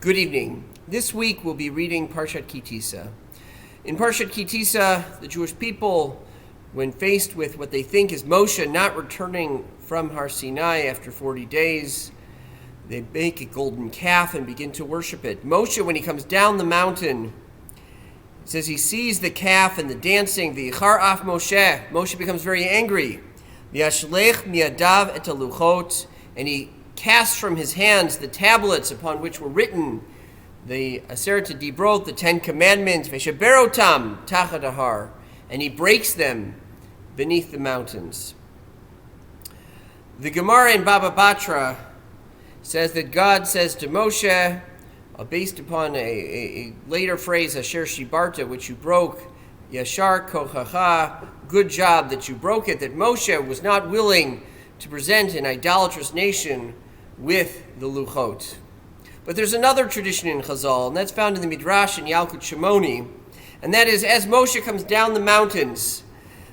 Good evening. This week we'll be reading Parshat Tisa. In Parshat Tisa, the Jewish people, when faced with what they think is Moshe not returning from Har Sinai after 40 days, they make a golden calf and begin to worship it. Moshe, when he comes down the mountain, says he sees the calf and the dancing, V'yichar af Moshe. Moshe becomes very angry. V'yashlech miadav et haluchot, and he casts from his hands the tablets upon which were written the Aseret Dibrot, the Ten Commandments, Veshaberotam tachad ahar, and he breaks them beneath the mountains. The Gemara in Baba Batra says that God says to Moshe, based upon a later phrase, Asher Shibarta, which you broke, Yashar Kochacha, good job that you broke it, that Moshe was not willing to present an idolatrous nation with the Luchot. But there's another tradition in Chazal, and that's found in the Midrash in Yalkut Shimoni, and that is, as Moshe comes down the mountains,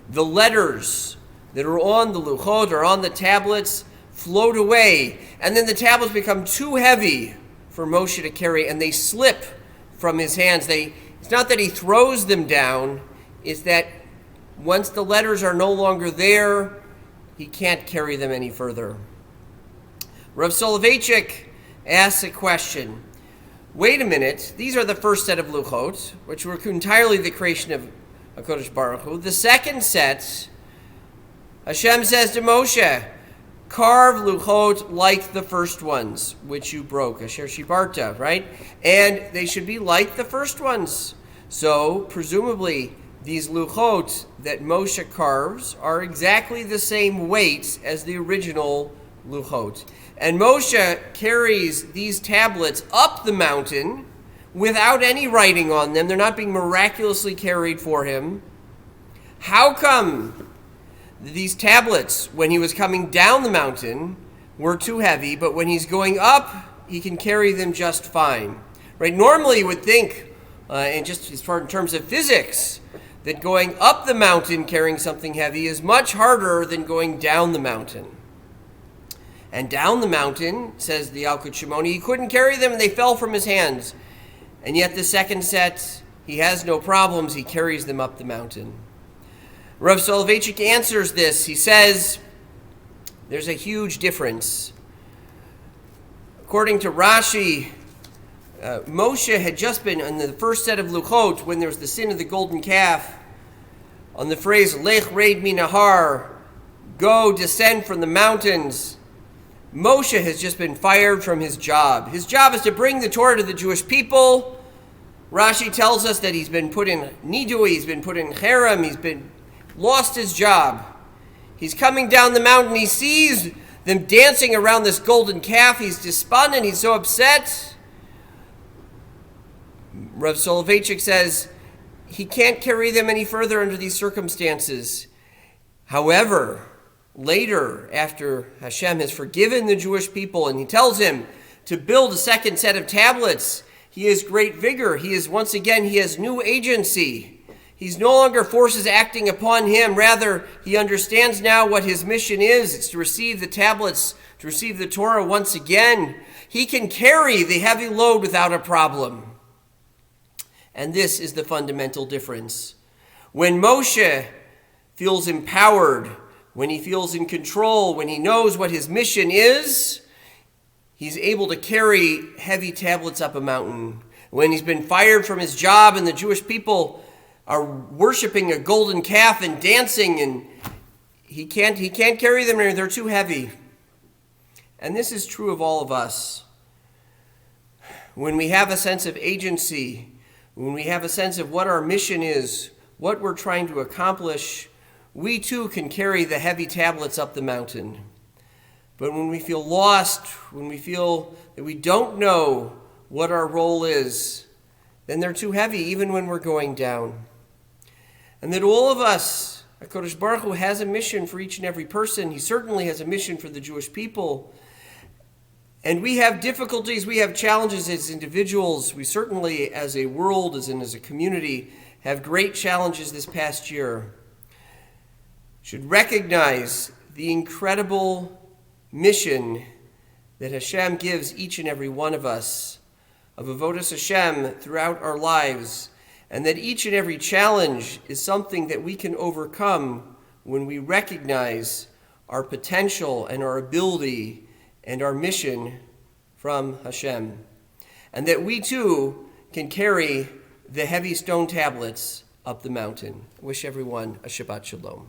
the letters that are on the Luchot or on the tablets float away, and then the tablets become too heavy for Moshe to carry, and they slip from his hands. It's not that he throws them down, it's that once the letters are no longer there, he can't carry them any further. Rav Soloveitchik asks a question. Wait a minute, these are the first set of Luchot, which were entirely the creation of HaKadosh Baruch Hu. The second set, Hashem says to Moshe, carve Luchot like the first ones, which you broke, Asher Shibarta, right? And they should be like the first ones. So, presumably, these Luchot that Moshe carves are exactly the same weight as the original Luchot. And Moshe carries these tablets up the mountain without any writing on them. They're not being miraculously carried for him. How come these tablets, when he was coming down the mountain, were too heavy, but when he's going up, he can carry them just fine? Right? Normally you would think, and just as far in terms of physics, that going up the mountain carrying something heavy is much harder than going down the mountain. And down the mountain, says the Yalkut Shimoni, he couldn't carry them and they fell from his hands. And yet the second set, he has no problems, he carries them up the mountain. Rav Soloveitchik answers this. He says, there's a huge difference. According to Rashi, Moshe had just been on the first set of Luchot, when there was the sin of the golden calf, on the phrase, Lech reid minahar, go, descend from the mountains. Moshe has just been fired from his job. His job is to bring the Torah to the Jewish people. Rashi tells us that he's been put in nidui, he's been put in cherem, lost his job. He's coming down the mountain, he sees them dancing around this golden calf, he's despondent, he's so upset. Rav Soloveitchik says he can't carry them any further under these circumstances. However, later, after Hashem has forgiven the Jewish people and he tells him to build a second set of tablets, he has great vigor. He has new agency. He's no longer forces acting upon him. Rather, he understands now what his mission is. It's to receive the tablets, to receive the Torah once again. He can carry the heavy load without a problem. And this is the fundamental difference. When Moshe feels empowered, when he feels in control, when he knows what his mission is, he's able to carry heavy tablets up a mountain. When he's been fired from his job and the Jewish people are worshiping a golden calf and dancing, and he can't carry them, they're too heavy. And this is true of all of us. When we have a sense of agency, when we have a sense of what our mission is, what we're trying to accomplish, we too can carry the heavy tablets up the mountain. But when we feel lost, when we feel that we don't know what our role is, then they're too heavy, even when we're going down. And that all of us, HaKadosh Baruch Hu has a mission for each and every person. He certainly has a mission for the Jewish people. And we have difficulties, we have challenges as individuals. We certainly, as a world, as a community, have great challenges this past year. Should recognize the incredible mission that Hashem gives each and every one of us of avodas Hashem throughout our lives, and that each and every challenge is something that we can overcome when we recognize our potential and our ability and our mission from Hashem, and that we too can carry the heavy stone tablets up the mountain. I wish everyone a Shabbat Shalom.